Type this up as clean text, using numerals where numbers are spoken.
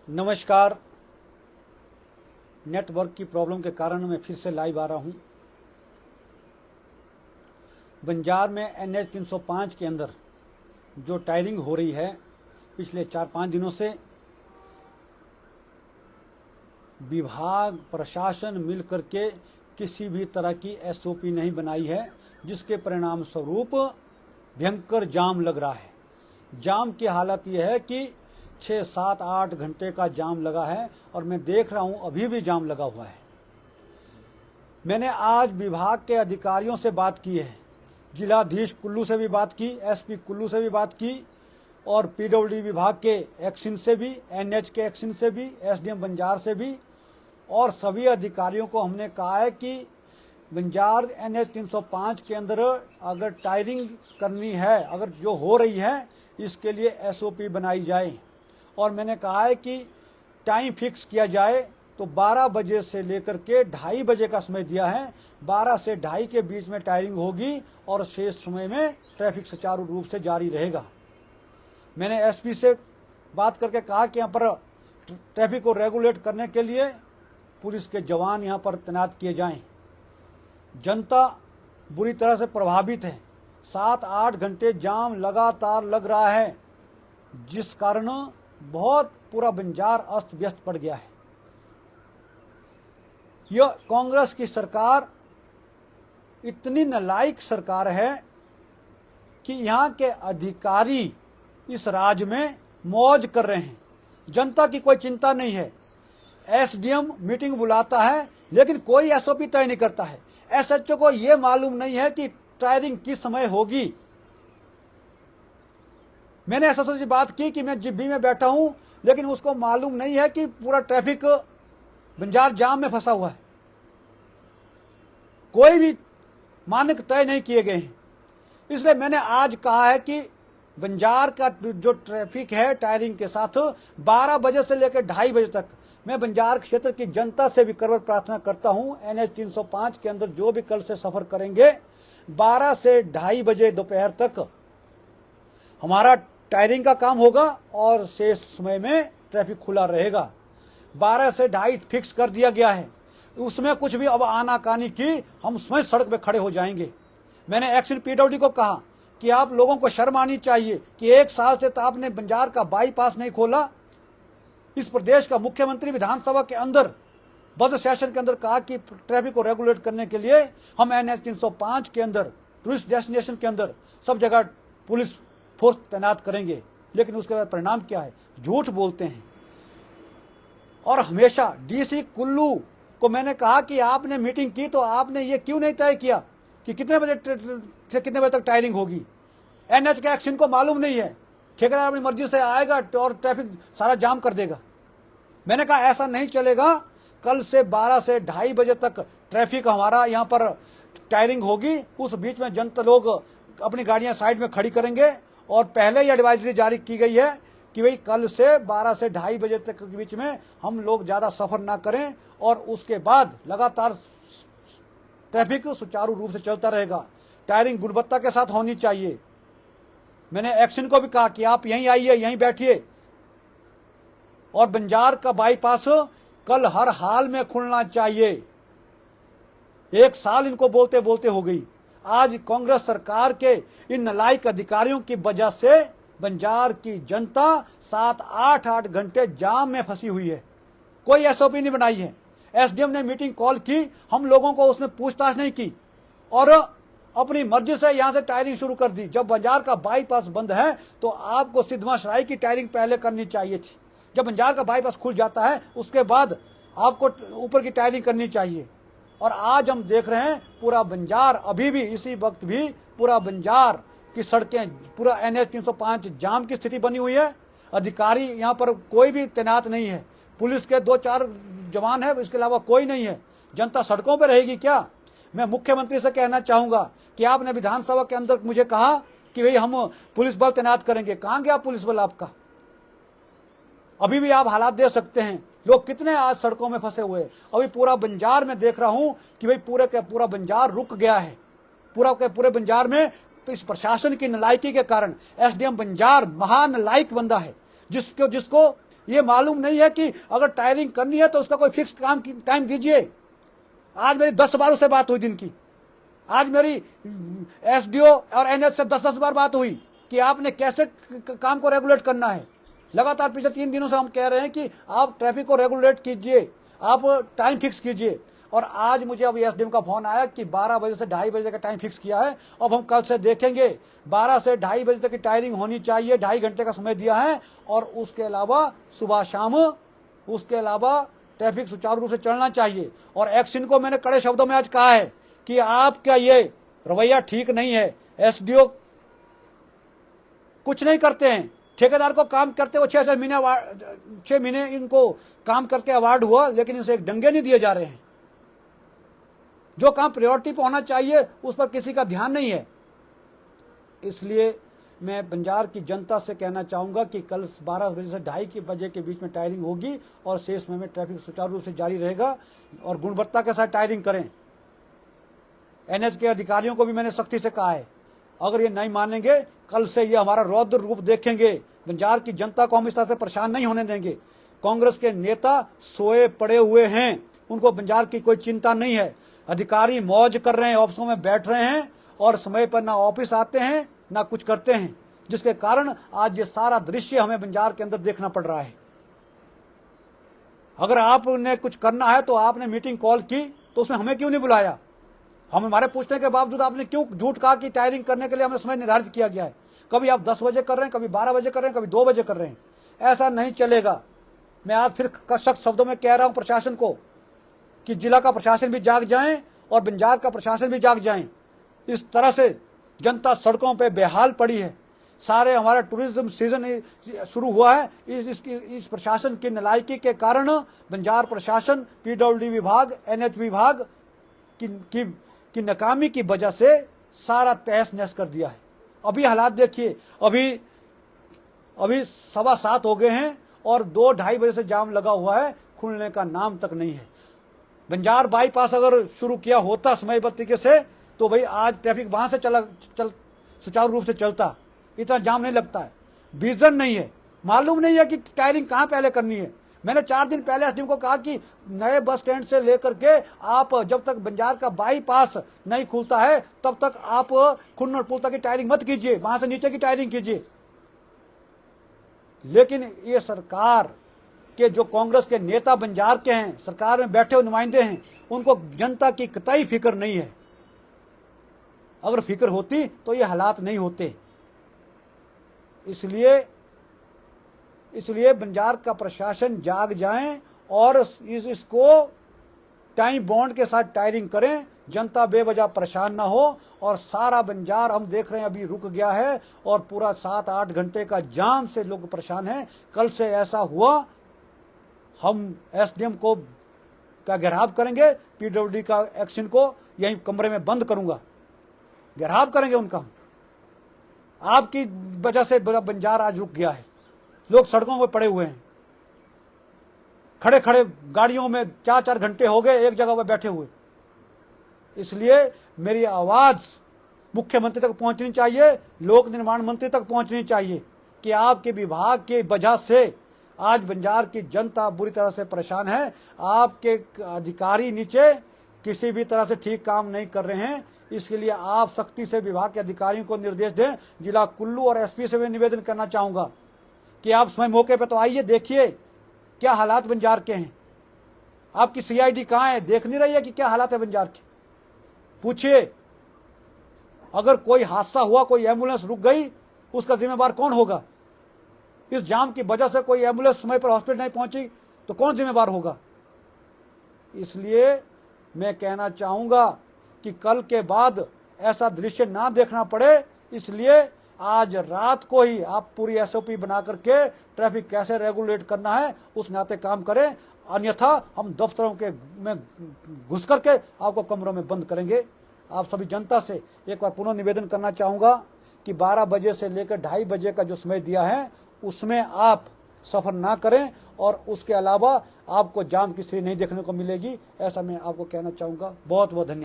नमस्कार। नेटवर्क की प्रॉब्लम के कारण मैं फिर से लाइव आ रहा हूं। बंजार में NH 305 के अंदर जो टायरिंग हो रही है पिछले 4-5 दिनों से, विभाग प्रशासन मिलकर के किसी भी तरह की SOP नहीं बनाई है, जिसके परिणाम स्वरूप भयंकर जाम लग रहा है। जाम की हालत यह है कि 6, 7, 8 घंटे का जाम लगा है और मैं देख रहा हूं अभी भी जाम लगा हुआ है। मैंने आज विभाग के अधिकारियों से बात की है, जिलाधीश कुल्लू से भी बात की, SP कुल्लू से भी बात की और PWD विभाग के एक्शन से भी, NH के एक्शन से भी, SDM बंजार से भी, और सभी अधिकारियों को हमने कहा है कि बंजार NH 305 के अंदर अगर टायरिंग करनी है, अगर जो हो रही है, इसके लिए SOP बनाई जाए। और मैंने कहा है कि टाइम फिक्स किया जाए, तो 12 बजे से लेकर के 2:30 बजे का समय दिया है। 12 से 2:30 के बीच में टायरिंग होगी और शेष समय में ट्रैफिक सुचारू रूप से जारी रहेगा। मैंने SP से बात करके कहा कि यहाँ पर ट्रैफिक को रेगुलेट करने के लिए पुलिस के जवान यहाँ पर तैनात किए जाएं। जनता बुरी तरह से प्रभावित है। 7-8 घंटे जाम लगातार लग रहा है, जिस कारण बहुत पूरा बंजार अस्त व्यस्त पड़ गया है। यह कांग्रेस की सरकार इतनी नालायक सरकार है कि यहाँ के अधिकारी इस राज्य में मौज कर रहे हैं। जनता की कोई चिंता नहीं है। SDM मीटिंग बुलाता है लेकिन कोई SOP तय नहीं करता है। SHO को यह मालूम नहीं है कि टायरिंग किस समय होगी। मैंने SSO से बात की कि मैं जिब्बी में बैठा हूं, लेकिन उसको मालूम नहीं है कि पूरा ट्रैफिक बंजार जाम में फंसा हुआ है। कोई भी मानक तय नहीं किए गए हैं। इसलिए मैंने आज कहा है कि बंजार का जो ट्रैफिक है टायरिंग के साथ 12 बजे से लेकर 2:30 बजे तक, मैं बंजार क्षेत्र की जनता से भी करवर प्रार्थना करता हूं, NH 305 के अंदर जो भी कल से सफर करेंगे, 12 से 2:30 बजे दोपहर तक हमारा टायरिंग का काम होगा और शेष समय में ट्रैफिक खुला रहेगा। 12 से 2:30 फिक्स कर दिया गया है। उसमें कुछ भी अब आनाकानी की, हम स्वयं सड़क पे खड़े हो जाएंगे। मैंने एक्शन PWD को कहा कि आप लोगों को शर्म आनी चाहिए कि 1 साल से तो आपने बंजार का बाईपास नहीं खोला। इस प्रदेश का मुख्यमंत्री विधानसभा के अंदर बजट सेशन के अंदर कहा कि ट्रैफिक को रेगुलेट करने के लिए हम NH 305 के अंदर, टूरिस्ट डेस्टिनेशन के अंदर सब जगह पुलिस फोर्स तैनात करेंगे। लेकिन उसके बाद परिणाम क्या है? झूठ बोलते हैं। और हमेशा DC कुल्लू को मैंने कहा कि आपने मीटिंग की तो आपने ये क्यों नहीं तय किया कि कितने बजे से कितने बजे तक टायरिंग होगी। NH के एक्शन को मालूम नहीं है। ठेकेदार अपनी मर्जी से आएगा और ट्रैफिक सारा जाम कर देगा। मैंने कहा ऐसा नहीं चलेगा। कल से 12 से 2:30 बजे तक ट्रैफिक हमारा यहाँ पर टायरिंग होगी। उस बीच में जनता लोग अपनी गाड़ियां साइड में खड़ी करेंगे और पहले ही एडवाइजरी जारी की गई है कि भाई कल से 12 से 2:30 बजे तक के बीच में हम लोग ज्यादा सफर ना करें और उसके बाद लगातार ट्रैफिक सुचारू रूप से चलता रहेगा। टायरिंग गुणवत्ता के साथ होनी चाहिए। मैंने एक्शन को भी कहा कि आप यहीं आइए, यहीं बैठिए। और बंजार का बाईपास कल हर हाल में खुलना चाहिए। 1 साल इनको बोलते बोलते हो गई। आज कांग्रेस सरकार के इन नालायक अधिकारियों की वजह से बंजार की जनता 7-8 घंटे जाम में फंसी हुई है। कोई SOP नहीं बनाई है। SDM ने मीटिंग कॉल की, हम लोगों को उसमें पूछताछ नहीं की और अपनी मर्जी से यहां से टायरिंग शुरू कर दी। जब बंजार का बाईपास बंद है तो आपको सिद्धमाशराई की टायरिंग पहले करनी चाहिए थी। जब बंजार का बाईपास खुल जाता है उसके बाद आपको ऊपर की टायरिंग करनी चाहिए। और आज हम देख रहे हैं पूरा बंजार, अभी भी इसी वक्त भी पूरा बंजार की सड़कें, पूरा NH 305 जाम की स्थिति बनी हुई है। अधिकारी यहाँ पर कोई भी तैनात नहीं है। पुलिस के 2-4 जवान है, इसके अलावा कोई नहीं है। जनता सड़कों पर रहेगी क्या? मैं मुख्यमंत्री से कहना चाहूंगा कि आपने विधानसभा के अंदर मुझे कहा कि भाई हम पुलिस बल तैनात करेंगे। कहां गया पुलिस बल आपका? अभी भी आप हालात दे सकते हैं। लोग कितने आज सड़कों में फंसे हुए। अभी पूरा बंजार में देख रहा हूं कि भाई पूरे का पूरा बंजार रुक गया है। पूरा के पूरे बंजार में इस प्रशासन की नालायकी के कारण SDM बंजार महान नालायक बंदा है, जिसको ये मालूम नहीं है कि अगर टायरिंग करनी है तो उसका कोई फिक्स टाइम दीजिए। आज मेरी 10 बार उससे बात हुई दिन की। आज मेरी एसडीओ और एनएच से 10 बार बात हुई कि आपने कैसे काम को रेगुलेट करना है। लगातार पिछले 3 दिनों से हम कह रहे हैं कि आप ट्रैफिक को रेगुलेट कीजिए, आप टाइम फिक्स कीजिए। और आज मुझे अब एसडीएम का फोन आया कि 12 बजे से 2:30 बजे का टाइम फिक्स किया है। अब हम कल से देखेंगे, 12 से 2:30 बजे तक की टायरिंग होनी चाहिए। 2.5 घंटे का समय दिया है और उसके अलावा सुबह शाम, उसके अलावा ट्रैफिक सुचारू रूप से चलना चाहिए। और एक्शन को मैंने कड़े शब्दों में आज कहा है कि आपका ये रवैया ठीक नहीं है। एसडीओ कुछ नहीं करते हैं, ठेकेदार को काम करते हुए 6 महीने इनको काम करके अवार्ड हुआ, लेकिन इनसे एक डंगे नहीं दिए जा रहे हैं। जो काम प्रायोरिटी पे होना चाहिए उस पर किसी का ध्यान नहीं है। इसलिए मैं बंजार की जनता से कहना चाहूंगा कि कल 12 बजे से 2:30 बजे के बीच में टायरिंग होगी और शेष समय में ट्रैफिक सुचारू रूप से जारी रहेगा और गुणवत्ता के साथ टायरिंग करें। एनएच के अधिकारियों को भी मैंने सख्ती से कहा है, अगर ये नहीं मानेंगे कल से ये हमारा रौद्र रूप देखेंगे। बंजार की जनता को हम इस तरह से परेशान नहीं होने देंगे। कांग्रेस के नेता सोए पड़े हुए हैं, उनको बंजार की कोई चिंता नहीं है। अधिकारी मौज कर रहे हैं, ऑफिसों में बैठ रहे हैं और समय पर ना ऑफिस आते हैं ना कुछ करते हैं, जिसके कारण आज ये सारा दृश्य हमें बंजार के अंदर देखना पड़ रहा है। अगर आपने कुछ करना है तो आपने मीटिंग कॉल की तो उसमें हमें क्यों नहीं बुलाया? हम हमारे पूछने के बावजूद आपने क्यों झूठ कहा कि टायरिंग करने के लिए हमें समय निर्धारित किया गया है? कभी आप 10 बजे कर रहे हैं, कभी 12 बजे कर रहे हैं, कभी 2 बजे कर रहे हैं। ऐसा नहीं चलेगा। मैं आज फिर सख्त शब्दों में कह रहा हूं प्रशासन को कि जिला का प्रशासन भी जाग जाए और बंजार का प्रशासन भी जाग जाए। इस तरह से जनता सड़कों पे बेहाल पड़ी है। सारे हमारा टूरिज्म सीजन शुरू हुआ है, इस प्रशासन की नालायकी के कारण बंजार प्रशासन, पीडब्ल्यूडी विभाग, एनएच विभाग की नाकामी की वजह से सारा तहस नहस कर दिया है। अभी हालात देखिए, अभी 7:15 हो गए हैं और 2-2:30 बजे से जाम लगा हुआ है, खुलने का नाम तक नहीं है। बंजार बाईपास अगर शुरू किया होता समयबद्ध तरीके से तो भाई आज ट्रैफिक वहां से सुचारू रूप से चलता, इतना जाम नहीं लगता है। विजन नहीं है, मालूम नहीं है कि टायरिंग कहां पहले करनी है। मैंने 4 दिन पहले एसडीएम को कहा कि नए बस स्टैंड से लेकर के आप जब तक बंजार का बाईपास नहीं खुलता है तब तक आप खुन्नर पुल तक की टायरिंग मत कीजिए, वहां से नीचे की टायरिंग कीजिए। लेकिन ये सरकार के जो कांग्रेस के नेता बंजार के हैं, सरकार में बैठे हुए नुमाइंदे हैं, उनको जनता की कतई फिक्र नहीं है। अगर फिक्र होती तो ये हालात नहीं होते। इसलिए बंजार का प्रशासन जाग जाए और इसको टाइम बॉन्ड के साथ टायरिंग करें, जनता बेवजह परेशान ना हो। और सारा बंजार हम देख रहे हैं अभी रुक गया है और पूरा 7-8 घंटे का जाम से लोग परेशान हैं। कल से ऐसा हुआ हम एसडीएम को का घेराव करेंगे, पीडब्ल्यूडी का एक्शन को यहीं कमरे में बंद करूंगा, घेराव करेंगे उनका। आपकी वजह से बंजार आज रुक गया है, लोग सड़कों में पड़े हुए हैं, खड़े खड़े गाड़ियों में 4-4 घंटे हो गए एक जगह पर बैठे हुए। इसलिए मेरी आवाज मुख्यमंत्री तक पहुंचनी चाहिए, लोक निर्माण मंत्री तक पहुंचनी चाहिए कि आपके विभाग की वजह से आज बंजार की जनता बुरी तरह से परेशान है। आपके अधिकारी नीचे किसी भी तरह से ठीक काम नहीं कर रहे हैं। इसके लिए आप सख्ती से विभाग के अधिकारियों को निर्देश दें। जिला कुल्लू और एसपी से मैं निवेदन करना चाहूंगा कि आप स्वयं मौके पर तो आइए, देखिए क्या हालात बंजार के हैं। आपकी सीआईडी कहां है, देख नहीं रही है कि क्या हालात है बंजार के? पूछिए, अगर कोई हादसा हुआ, कोई एम्बुलेंस रुक गई, उसका जिम्मेवार कौन होगा? इस जाम की वजह से कोई एम्बुलेंस समय पर हॉस्पिटल नहीं पहुंची तो कौन जिम्मेवार होगा? इसलिए मैं कहना चाहूंगा कि कल के बाद ऐसा दृश्य ना देखना पड़े। इसलिए आज रात को ही आप पूरी एसओपी बना करके ट्रैफिक कैसे रेगुलेट करना है उस नाते काम करें, अन्यथा हम दफ्तरों के में घुस करके आपको कमरों में बंद करेंगे। आप सभी जनता से एक बार पुनः निवेदन करना चाहूंगा कि 12 बजे से लेकर 2:30 बजे का जो समय दिया है उसमें आप सफर ना करें और उसके अलावा आपको जाम की स्थिति नहीं देखने को मिलेगी, ऐसा मैं आपको कहना चाहूंगा। बहुत बहुत धन्यवाद।